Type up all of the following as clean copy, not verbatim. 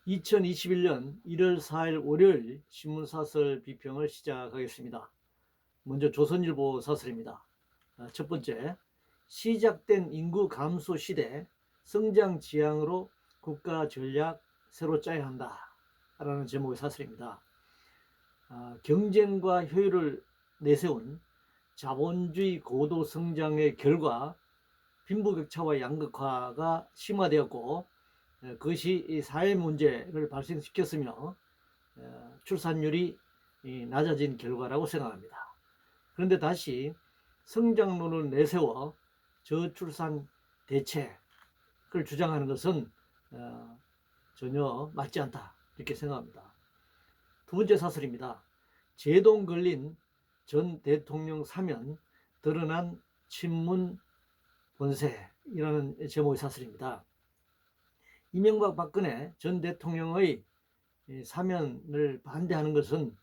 2021년 1월 4일 월요일 신문사설 비평을 시작하겠습니다. 먼저 조선일보 사설입니다. 첫 번째, 시작된 인구 감소 시대 성장 지향으로 국가 전략 새로 짜야 한다 라는 제목의 사설입니다. 경쟁과 효율을 내세운 자본주의 고도 성장의 결과 빈부격차와 양극화가 심화되었고, 그것이 사회 문제를 발생시켰으며 출산율이 낮아진 결과라고 생각합니다. 그런데 다시 성장론을 내세워 저출산 대책을 주장하는 것은 전혀 맞지 않다 이렇게 생각합니다. 두 번째 사설입니다. 제동 걸린 전 대통령 사면 드러난 친문 본세이라는 제목의 사설입니다. 이명박 박근혜 전 대통령의 사면을 반대하는 것은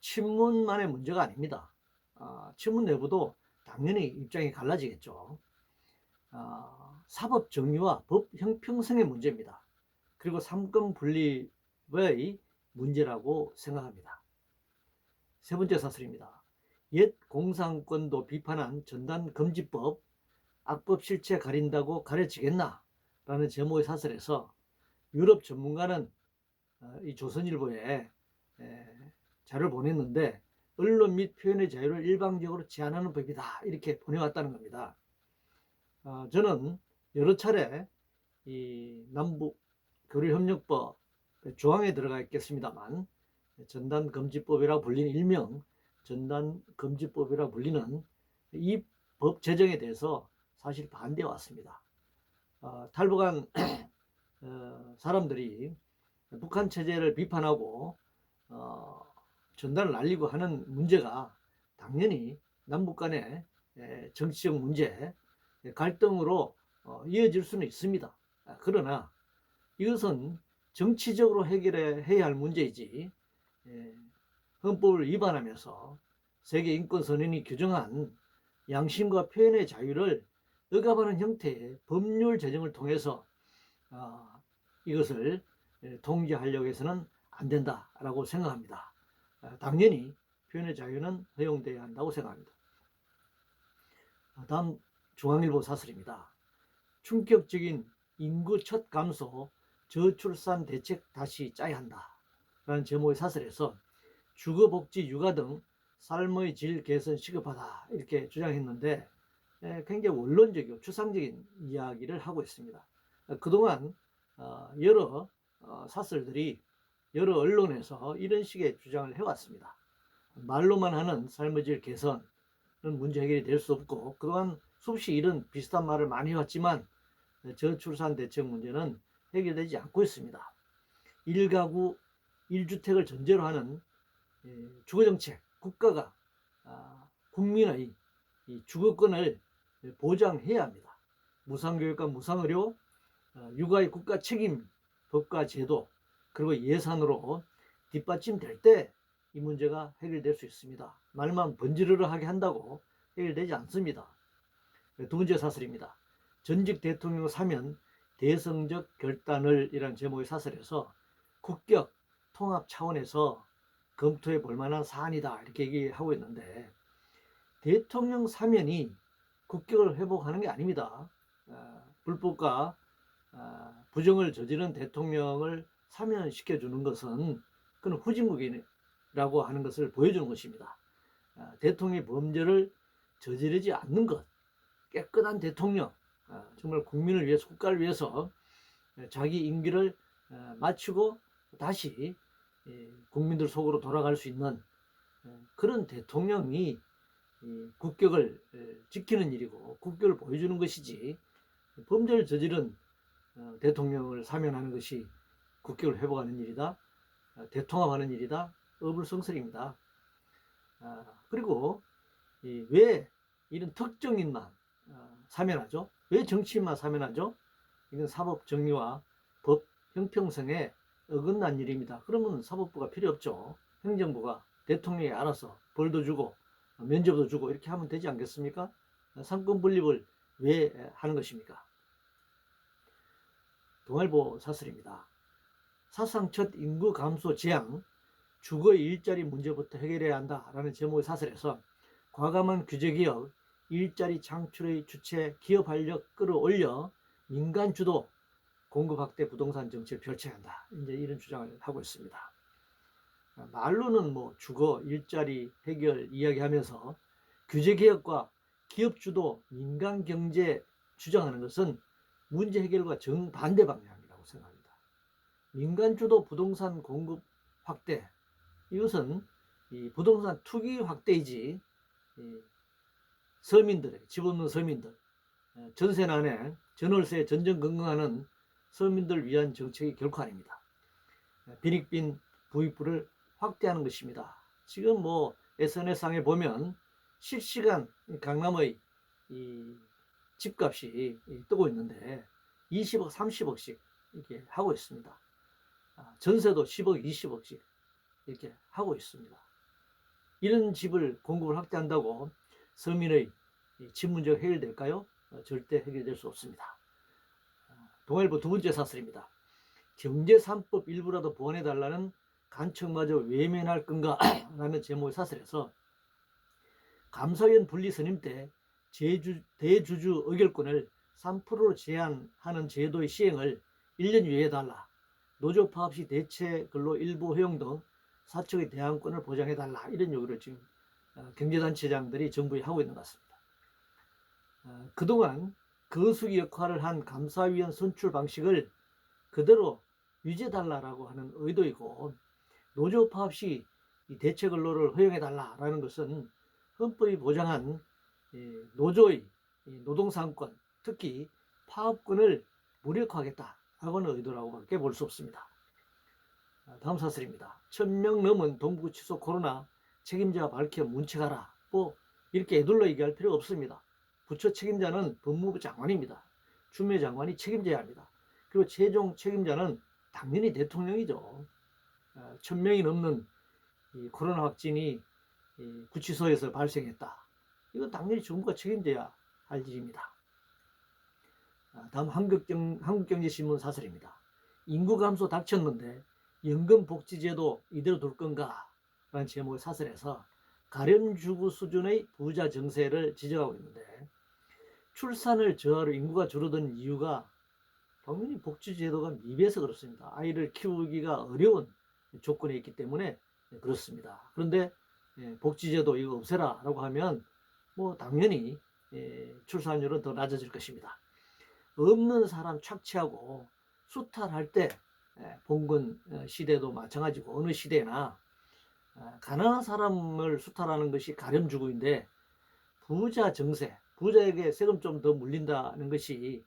친문만의 문제가 아닙니다. 친문 내부도 당연히 입장이 갈라지겠죠. 사법 정의와 법 형평성의 문제입니다. 그리고 삼권 분립의 문제라고 생각합니다. 세 번째 사설입니다. 옛 공산권도 비판한 전단금지법, 악법 실체 가린다고 가려지겠나? 라는 제목의 사설에서 유럽 전문가는 이 조선일보에 자료를 보냈는데 언론 및 표현의 자유를 일방적으로 제한하는 법이다 이렇게 보내왔다는 겁니다. 저는 여러 차례 이 남북 교류협력법 조항에 들어가 있겠습니다만 전단금지법이라고 불리는 일명 전단금지법이라고 불리는 이 법 제정에 대해서 사실 반대해 왔습니다. 탈북한 사람들이 북한 체제를 비판하고 전단을 날리고 하는 문제가 당연히 남북 간의 정치적 문제, 갈등으로 이어질 수는 있습니다. 그러나 이것은 정치적으로 해결해야 할 문제이지 헌법을 위반하면서 세계인권선언이 규정한 양심과 표현의 자유를 억압하는 형태의 법률 제정을 통해서 이것을 통제하려고 해서는 안 된다라고 생각합니다. 당연히 표현의 자유는 허용돼야 한다고 생각합니다. 다음 중앙일보 사설입니다. 충격적인 인구 첫 감소, 저출산 대책 다시 짜야 한다 라는 제목의 사설에서 주거복지, 육아 등 삶의 질 개선 시급하다 이렇게 주장했는데 굉장히 원론적이고 추상적인 이야기를 하고 있습니다. 그동안 여러 사설들이 여러 언론에서 이런 식의 주장을 해왔습니다. 말로만 하는 삶의 질 개선은 문제 해결이 될 수 없고, 그동안 수없이 이런 비슷한 말을 많이 해왔지만 저출산 대책 문제는 해결되지 않고 있습니다. 1가구 1주택을 전제로 하는 주거정책, 국가가 국민의 주거권을 보장해야 합니다. 무상교육과 무상의료, 육아의 국가 책임, 법과 제도, 그리고 예산으로 뒷받침될 때 이 문제가 해결될 수 있습니다. 말만 번지르르하게 한다고 해결되지 않습니다. 두 번째 사설입니다. 전직 대통령 사면 대성적 결단을 이란 제목의 사설에서 국격 통합 차원에서 검토해 볼 만한 사안이다 이렇게 얘기하고 있는데, 대통령 사면이 국격을 회복하는 게 아닙니다. 불법과 부정을 저지른 대통령을 사면시켜주는 것은 그건 후진국이라고 하는 것을 보여주는 것입니다. 대통령의 범죄를 저지르지 않는 것, 깨끗한 대통령, 정말 국민을 위해서, 국가를 위해서 자기 임기를 마치고 다시 국민들 속으로 돌아갈 수 있는 그런 대통령이 국격을 지키는 일이고 국격을 보여주는 것이지, 범죄를 저지른 대통령을 사면하는 것이 국격을 회복하는 일이다, 대통합하는 일이다, 어불성설입니다. 그리고 왜 이런 특정인만 사면하죠? 왜 정치인만 사면하죠? 이건 사법 정의와 법 형평성에 어긋난 일입니다. 그러면 사법부가 필요 없죠. 행정부가 대통령이 알아서 벌도 주고 면접도 주고 이렇게 하면 되지 않겠습니까? 상권 분립을 왜 하는 것입니까? 동아일보 사설입니다. 사상 첫 인구 감소 재앙, 주거 일자리 문제부터 해결해야 한다라는 제목의 사설에서 과감한 규제개혁, 일자리 창출의 주체 기업 활력 끌어올려 민간 주도 공급 확대 부동산 정책을 펼쳐야 한다. 이제 이런 주장을 하고 있습니다. 말로는 뭐 주거, 일자리 해결 이야기하면서 규제개혁과 기업 주도 민간 경제 주장하는 것은 문제 해결과 정반대 방향이라고 생각합니다. 민간 주도 부동산 공급 확대, 이것은 이 부동산 투기 확대이지 서민들, 집 없는 서민들, 전세난에 전월세 전전긍긍하는 서민들을 위한 정책이 결코 아닙니다. 빈익빈 부익부를 확대하는 것입니다. 지금 뭐 SNS상에 보면 실시간 강남의 이 집값이 뜨고 있는데 20억, 30억씩 이렇게 하고 있습니다. 전세도 10억, 20억씩 이렇게 하고 있습니다. 이런 집을 공급을 확대한다고 서민의 집 문제가 해결될까요? 절대 해결될 수 없습니다. 동아일보 두 번째 사설입니다. 경제 3법 일부라도 보완해달라는 간청마저 외면할 건가? 라는 제목의 사설에서 감사위원 분리 선임 때 대주주 의결권을 3%로 제한하는 제도의 시행을 1년 유예해 달라. 노조 파업 시 대체 근로 일부 허용 등 사측의 대항권을 보장해 달라. 이런 요구를 지금 경제단체장들이 정부에 하고 있는 것 같습니다. 그동안 거수기 역할을 한 감사위원 선출 방식을 그대로 유지해달라고 하는 의도이고, 노조 파업 시 대체 근로를 허용해달라는 것은 헌법이 보장한 노조의 노동상권, 특히 파업권을 무력화하겠다라고는 의도라고밖에 볼 수 없습니다. 다음 사설입니다. 1000명 넘은 동부구치소 코로나 책임자 밝혀 문책하라. 뭐 이렇게 애둘러 얘기할 필요 없습니다. 부처 책임자는 법무부 장관입니다. 추미애 장관이 책임져야 합니다. 그리고 최종 책임자는 당연히 대통령이죠. 1000명이 넘는 이 코로나 확진이 구치소에서 발생했다. 이건 당연히 정부가 책임져야 할 일입니다. 다음 한국경제신문 사설입니다. 인구 감소 닥쳤는데 연금복지제도 이대로 둘 건가? 라는 제목의 사설에서 가렴주구 수준의 부자 정세를 지적하고 있는데, 출산을 저하로 인구가 줄어든 이유가 당연히 복지제도가 미비해서 그렇습니다. 아이를 키우기가 어려운 조건에 있기 때문에 그렇습니다. 그런데 복지제도 이거 없애라 라고 하면 뭐 당연히 출산율은 더 낮아질 것입니다. 없는 사람 착취하고 수탈할 때 봉건 시대도 마찬가지고 어느 시대나 가난한 사람을 수탈하는 것이 가렴주구인데, 부자 정세, 부자에게 세금 좀 더 물린다는 것이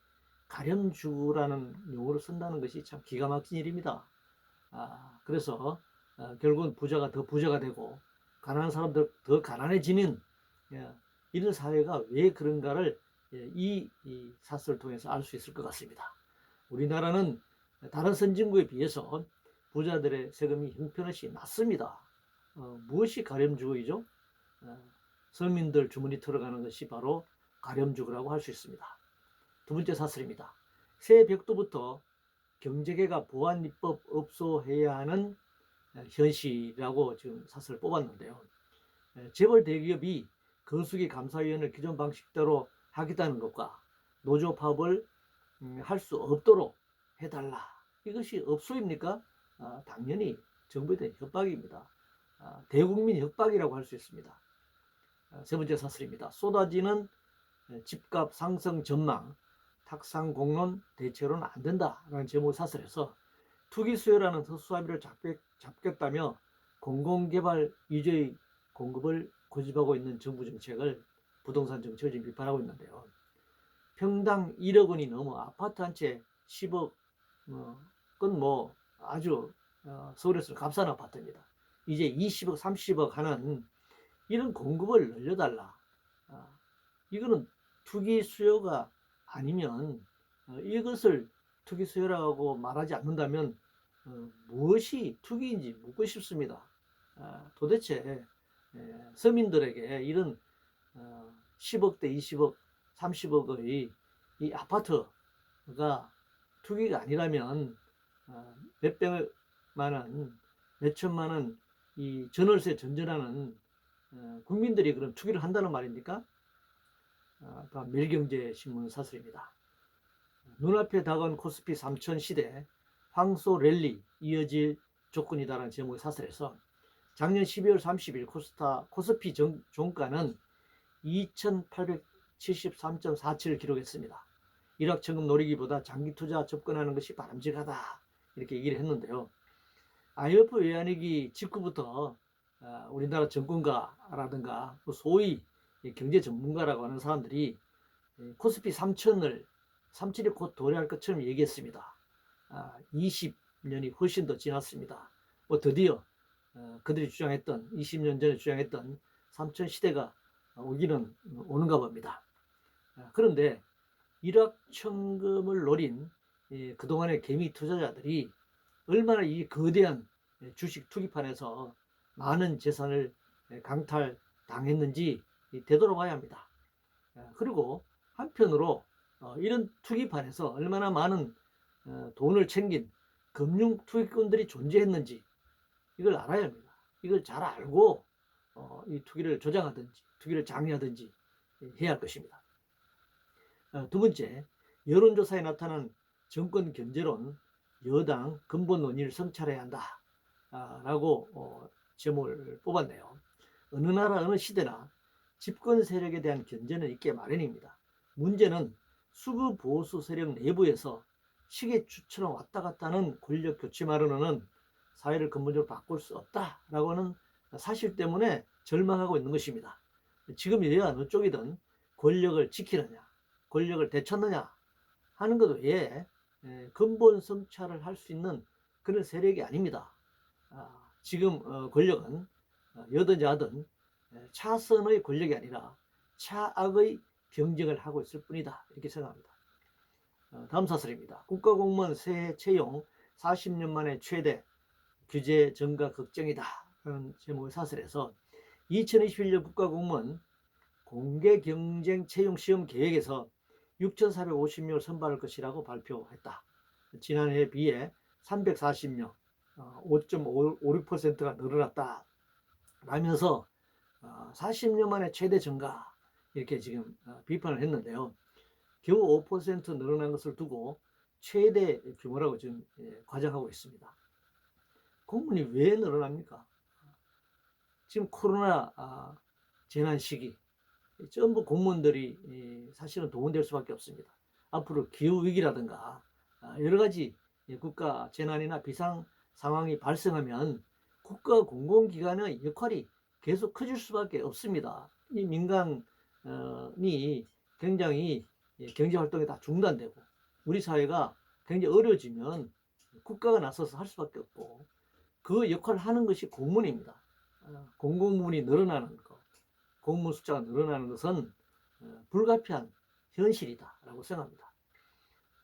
가렴주구라는 용어를 쓴다는 것이 참 기가 막힌 일입니다. 그래서 결국은 부자가 더 부자가 되고 가난한 사람들 더 가난해지는 이런 사회가 왜 그런가를 이 사설을 통해서 알 수 있을 것 같습니다. 우리나라는 다른 선진국에 비해서 부자들의 세금이 형편없이 낮습니다. 무엇이 가렴주거이죠? 서민들 주머니 털어가는 것이 바로 가렴주거라고 할 수 있습니다. 두 번째 사설입니다. 새 벽도부터 경제계가 보안입법 업소해야 하는 현실이라고 지금 사설을 뽑았는데요. 재벌 대기업이 거수기 감사위원을 기존 방식대로 하겠다는 것과 노조 파업을 할 수 없도록 해달라. 이것이 업소입니까? 당연히 정부에 대한 협박입니다. 대국민 협박이라고 할 수 있습니다. 세 번째 사설입니다. 쏟아지는 집값 상승 전망, 탁상 공론 대체로는 안 된다라는 제목 사설에서 투기 수요라는 특수합의를 잡겠다며 공공개발 위주의 공급을 고집하고 있는 정부 정책을, 부동산 정책을 지금 비판하고 있는데요. 평당 1억 원이 넘어 아파트 한 채 10억, 그건 뭐 아주 서울에서 값싼 아파트입니다. 이제 20억, 30억 하는 이런 공급을 늘려달라. 이거는 투기 수요가 아니면 이것을 투기 수요라고 말하지 않는다면 무엇이 투기인지 묻고 싶습니다. 도대체 서민들에게 이런 10억대 20억 30억의 이 아파트가 투기가 아니라면 몇백만 원, 몇천만 원 이 전월세 전전하는 국민들이 그런 투기를 한다는 말입니까? 매일경제신문 사설입니다. 눈앞에 다가온 코스피 3000 시대 황소 랠리 이어질 조건이다라는 제목의 사설에서 작년 12월 30일 코스피 종가는 2873.47을 기록했습니다. 일확천금 노리기보다 장기 투자 접근하는 것이 바람직하다 이렇게 얘기를 했는데요. IMF 외환위기 직후부터 우리나라 정권가라든가 소위 경제 전문가라고 하는 사람들이 코스피 3000을 37이 곧 도래할 것처럼 얘기했습니다. 20년이 훨씬 더 지났습니다. 드디어 그들이 주장했던 20년 전에 주장했던 3000 시대가 오기는 오는가 봅니다. 그런데 일확천금을 노린 그동안의 개미 투자자들이 얼마나 이 거대한 주식 투기판에서 많은 재산을 강탈당했는지 되돌아봐야 합니다. 그리고 한편으로 이런 투기판에서 얼마나 많은 돈을 챙긴 금융 투기꾼들이 존재했는지 이걸 알아야 합니다. 이걸 잘 알고 이 투기를 조장하든지 투기를 장려하든지 해야 할 것입니다. 두 번째, 여론조사에 나타난 정권 견제론, 여당 근본 논의를 성찰해야 한다 라고 제목을 뽑았네요. 어느 나라 어느 시대나 집권 세력에 대한 견제는 있게 마련입니다. 문제는 수구 보수 세력 내부에서 시계추처럼 왔다 갔다 하는 권력 교체만으로는 사회를 근본적으로 바꿀 수 없다라고 하는 사실 때문에 절망하고 있는 것입니다. 지금 여야 어느 쪽이든 권력을 지키느냐 권력을 되찾느냐 하는 것 외에 근본 성찰을 할 수 있는 그런 세력이 아닙니다. 지금 권력은 여든 야든 차선의 권력이 아니라 차악의 경쟁을 하고 있을 뿐이다 이렇게 생각합니다. 다음 사설입니다. 국가공무원 새해 채용 40년 만에 최대 규제 증가 걱정이다 라는 제목의 사설에서 2021년 국가공무원 공개경쟁 채용 시험 계획에서 6,450명을 선발할 것이라고 발표했다. 지난해에 비해 340명, 5.56%가 늘어났다 라면서 40년 만에 최대 증가 이렇게 지금 비판을 했는데요. 겨우 5% 늘어난 것을 두고 최대 규모라고 지금 과장하고 있습니다. 공무원이 왜 늘어납니까? 지금 코로나 재난 시기 전부 공무원들이 사실은 동원될 수밖에 없습니다. 앞으로 기후위기라든가 여러 가지 국가 재난이나 비상 상황이 발생하면 국가 공공기관의 역할이 계속 커질 수밖에 없습니다. 이 민간이 굉장히 경제활동이 다 중단되고 우리 사회가 굉장히 어려워지면 국가가 나서서 할 수밖에 없고 그 역할을 하는 것이 공무원입니다. 공공부문이 늘어나는 것, 공무원 숫자가 늘어나는 것은 불가피한 현실이다라고 생각합니다.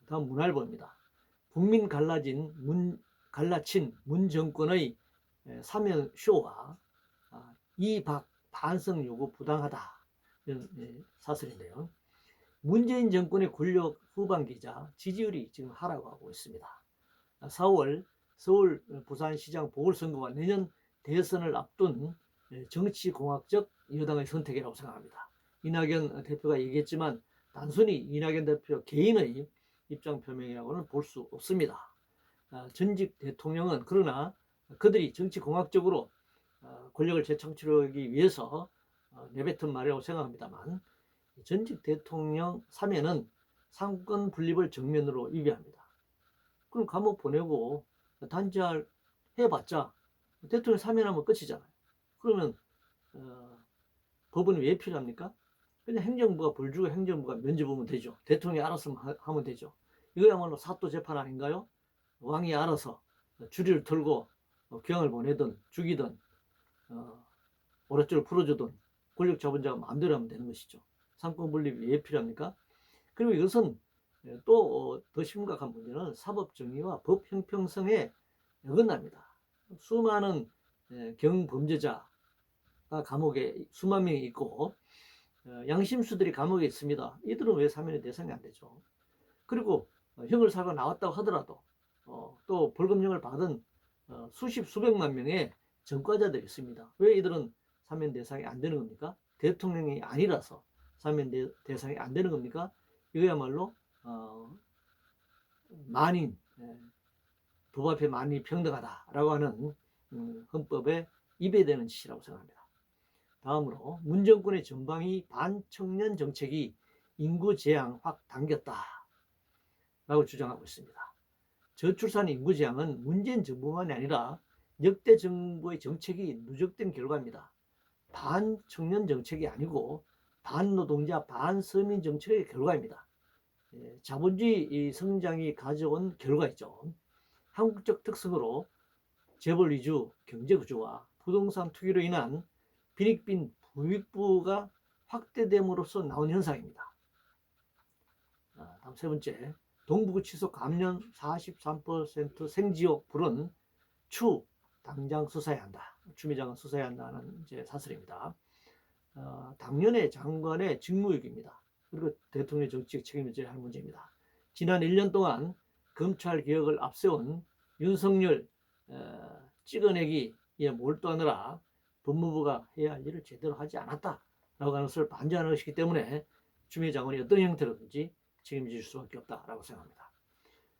다음 문화일보입니다. 국민 갈라친 문 정권의 사면쇼와 이박 반성 요구 부당하다 이런 사설인데요. 문재인 정권의 권력 후반기자 지지율이 지금 하락하고 있습니다. 4월 서울 부산시장 보궐선거와 내년 대선을 앞둔 정치공학적 여당의 선택이라고 생각합니다. 이낙연 대표가 얘기했지만 단순히 이낙연 대표 개인의 입장 표명이라고는 볼 수 없습니다. 전직 대통령은 그러나 그들이 정치공학적으로 권력을 재창출하기 위해서 내뱉은 말이라고 생각합니다만 전직 대통령 사면은 상권 분립을 정면으로 위배합니다. 그럼 감옥 보내고 단죄할 해봤자 대통령 사면하면 끝이잖아요. 그러면 법원이 왜 필요합니까? 그냥 행정부가 벌 주고 행정부가 면죄부면 되죠. 대통령이 알아서 하면 되죠. 이거야말로 사또 재판 아닌가요? 왕이 알아서 주리를 털고 교황을 보내든 죽이든 오랫줄을 풀어주든 권력 잡은 자가 마음대로 하면 되는 것이죠. 상권 분립이 왜 필요합니까? 그리고 이것은 또 더 심각한 문제는 사법 정의와 법 형평성에 어긋납니다. 수많은 경범죄자가 감옥에 수만 명이 있고 양심수들이 감옥에 있습니다. 이들은 왜 사면의 대상이 안 되죠? 그리고 형을 살고 나왔다고 하더라도 또 벌금형을 받은 수십 수백만 명의 전과자들이 있습니다. 왜 이들은 사면 대상이 안 되는 겁니까? 대통령이 아니라서 사면 대상이 안 되는 겁니까? 이거야말로 만인, 법 앞에 만인이 평등하다라고 하는 헌법에 위배되는 짓이라고 생각합니다. 다음으로 문정권의 전방위 반청년 정책이 인구 제한 확 당겼다라고 주장하고 있습니다. 저출산 인구 제한은 문재인 정부만이 아니라 역대 정부의 정책이 누적된 결과입니다. 반청년 정책이 아니고 반노동자 반서민 정책의 결과입니다. 자본주의 성장이 가져온 결과이죠. 한국적 특성으로 재벌 위주 경제 구조와 부동산 투기로 인한 빈익빈 부익부가 확대됨으로써 나온 현상입니다. 다음 세 번째, 동부구치소 감면 43% 생지옥 불은 추 당장 수사해야 한다. 추미장은 수사해야 한다는 이제 사설입니다. 당연의 장관의 직무유기입니다. 그리고 대통령 정치적 책임을 져야 할 문제입니다. 지난 1년 동안 검찰 개혁을 앞세운 윤석열 찍어내기에 몰두하느라 법무부가 해야 할 일을 제대로 하지 않았다라고 하는 것을 반증하는 것이기 때문에 추미애 장관이 어떤 형태로든지 책임질 수밖에 없다라고 생각합니다.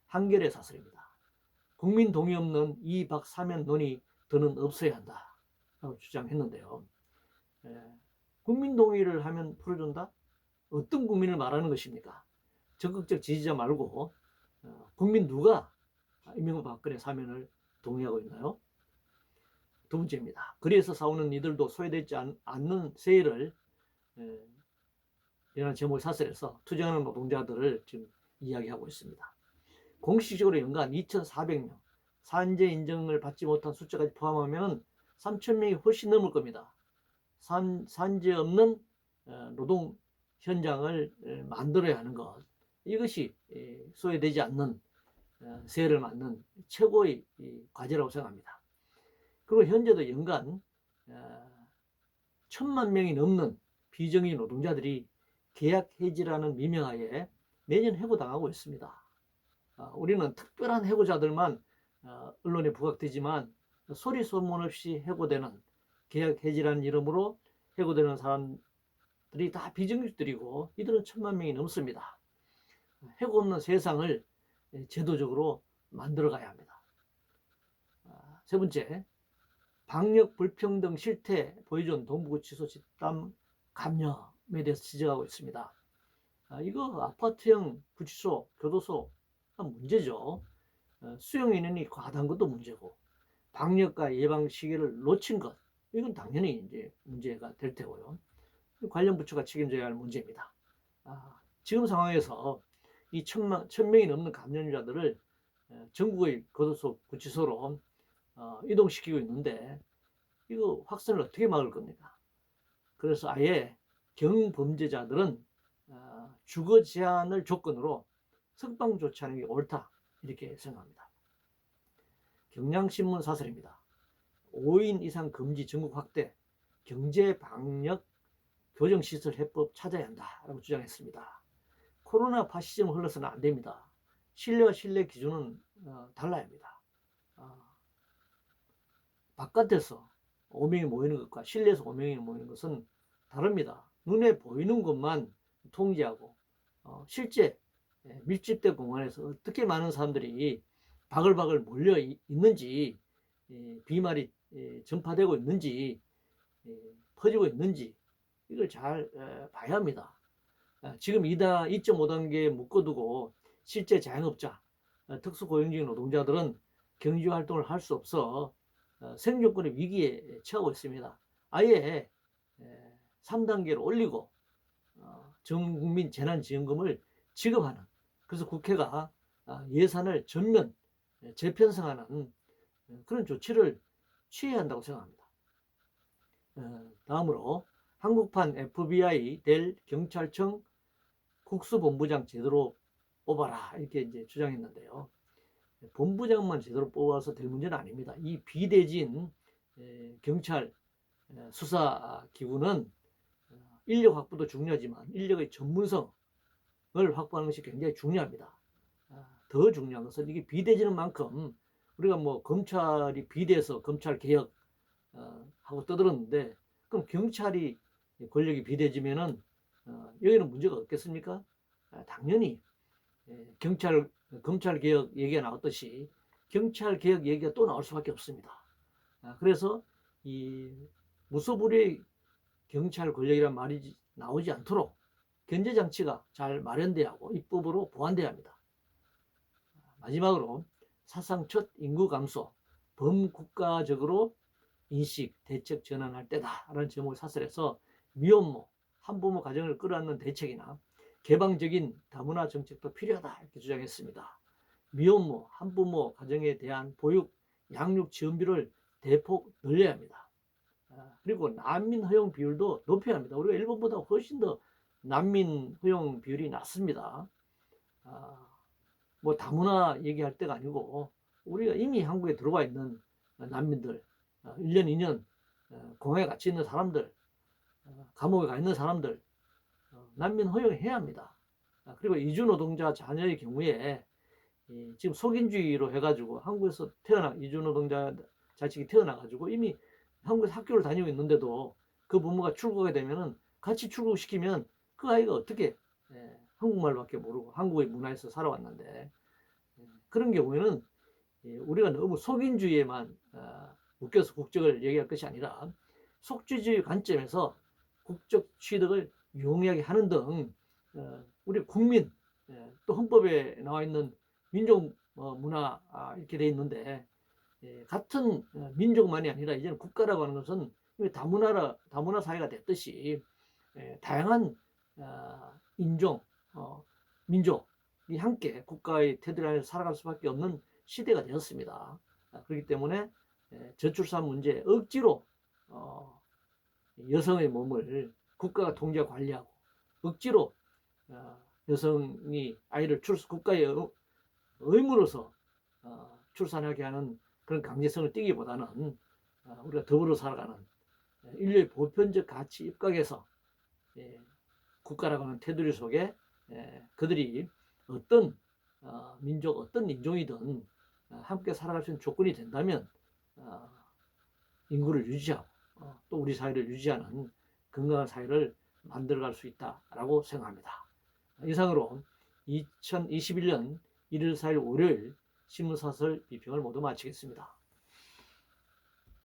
한겨레 사설입니다. 국민 동의 없는 이박 사면 논의 더는 없어야 한다라고 주장했는데요. 국민 동의를 하면 풀어준다? 어떤 국민을 말하는 것입니까? 적극적 지지자 말고 국민 누가 이명박 박근혜 사면을 동의하고 있나요? 두 번째입니다. 거리에서 싸우는 이들도 소외되지 않는 세일을 이라는 제목의 사설에서 투쟁하는 노동자들을 지금 이야기하고 있습니다. 공식적으로 연간 2,400명, 산재 인정을 받지 못한 숫자까지 포함하면 3,000명이 훨씬 넘을 겁니다. 산재 없는 노동 현장을 만들어야 하는 것, 이것이 소외되지 않는 세를 맞는 최고의 과제라고 생각합니다. 그리고 현재도 연간 1,000만 명이 넘는 비정규 노동자들이 계약 해지라는 미명하에 매년 해고당하고 있습니다. 우리는 특별한 해고자들만 언론에 부각되지만 소리 소문 없이 해고되는, 계약 해지라는 이름으로 해고되는 사람들이 다 비정규직들이고 이들은 1,000만 명이 넘습니다. 해고 없는 세상을 제도적으로 만들어 가야 합니다. 세 번째, 방역 불평등 실태 보여준 동부구치소 집단 감염에 대해서 지적하고 있습니다. 이거 아파트형 구치소, 교도소 문제죠. 수용 인원이 과다한 것도 문제고 방역과 예방 시기를 놓친 것, 이건 당연히 이제 문제가 될 테고요. 관련 부처가 책임져야 할 문제입니다. 지금 상황에서 이 1,000명이 넘는 감염자들을 전국의 교도소, 구치소로 이동시키고 있는데 이거 확산을 어떻게 막을 겁니까? 그래서 아예 경범죄자들은 주거 제한을 조건으로 석방 조치하는 게 옳다, 이렇게 생각합니다. 경향신문 사설입니다. 5인 이상 금지 전국 확대, 경제방역 교정시설 해법 찾아야 한다라고 주장했습니다. 코로나 파시즘을 흘러서는 안 됩니다. 신뢰와 신뢰 기준은 달라야 합니다. 바깥에서 5명이 모이는 것과 실내에서 5명이 모이는 것은 다릅니다. 눈에 보이는 것만 통제하고 실제 밀집된 공간에서 어떻게 많은 사람들이 바글바글 몰려 있는지, 비말이 전파되고 있는지, 퍼지고 있는지, 이걸 잘 봐야 합니다. 지금 2.5단계에 묶어두고 실제 자영업자, 특수고용직 노동자들은 경제활동을 할 수 없어 생존권의 위기에 처하고 있습니다. 아예 3단계로 올리고 전국민 재난지원금을 지급하는, 그래서 국회가 예산을 전면 재편성하는 그런 조치를 취해야 한다고 생각합니다. 다음으로 한국판 FBI 될 경찰청 국수본부장 제대로 뽑아라, 이렇게 이제 주장했는데요. 본부장만 제대로 뽑아서 될 문제는 아닙니다. 이 비대진 경찰 수사기구는 인력 확보도 중요하지만 인력의 전문성을 확보하는 것이 굉장히 중요합니다. 더 중요한 것은 이게 비대지는 만큼 우리가 뭐 검찰이 비대해서 검찰 개혁 하고 떠들었는데, 그럼 경찰이 권력이 비대해지면은 여기는 문제가 없겠습니까? 당연히 검찰 개혁 얘기가 나왔듯이 경찰 개혁 얘기가 또 나올 수밖에 없습니다. 그래서 이 무소불위의 경찰 권력이란 말이 나오지 않도록 견제 장치가 잘 마련돼야 하고 입법으로 보완돼야 합니다. 마지막으로 사상 첫 인구 감소, 범국가적으로 인식, 대책 전환할 때다라는 제목을 사설해서 미혼모, 한부모 가정을 끌어안는 대책이나 개방적인 다문화 정책도 필요하다 이렇게 주장했습니다. 미혼모, 한부모 가정에 대한 보육, 양육 지원비를 대폭 늘려야 합니다. 그리고 난민 허용 비율도 높여야 합니다. 우리가 일본보다 훨씬 더 난민 허용 비율이 낮습니다. 뭐 다문화 얘기할 때가 아니고 우리가 이미 한국에 들어와 있는 난민들, 1년, 2년 공항에 갇혀 있는 사람들, 감옥에 가 있는 사람들, 난민 허용해야 합니다. 그리고 이주노동자 자녀의 경우에 지금 속인주의로 해가지고 한국에서 이주노동자 자식이 태어나가지고 이미 한국에서 학교를 다니고 있는데도 그 부모가 출국하게 되면은 같이 출국시키면 그 아이가 어떻게 한국말밖에 모르고 한국의 문화에서 살아왔는데, 그런 경우에는 우리가 너무 속인주의에만 묶여서 국적을 얘기할 것이 아니라 속주주의 관점에서 국적 취득을 용이하게 하는 등 우리 국민, 또 헌법에 나와 있는 민족 문화 이렇게 돼 있는데, 같은 민족만이 아니라 이제는 국가라고 하는 것은 다문화 사회가 됐듯이 다양한 인종, 민족이 함께 국가의 테두리 안에서 살아갈 수밖에 없는 시대가 되었습니다. 그렇기 때문에 저출산 문제 억지로 여성의 몸을 국가가 통제 관리하고 억지로 여성이 아이를 국가의 의무로서 출산하게 하는 그런 강제성을 띠기보다는 우리가 더불어 살아가는 인류의 보편적 가치 입각에서 국가라고 하는 테두리 속에 그들이 어떤 민족, 어떤 인종이든 함께 살아갈 수 있는 조건이 된다면 인구를 유지하고 또 우리 사회를 유지하는 건강한 사회를 만들어갈 수 있다라고 생각합니다. 이상으로 2021년 1월 4일 월요일 신문사설 비평을 모두 마치겠습니다.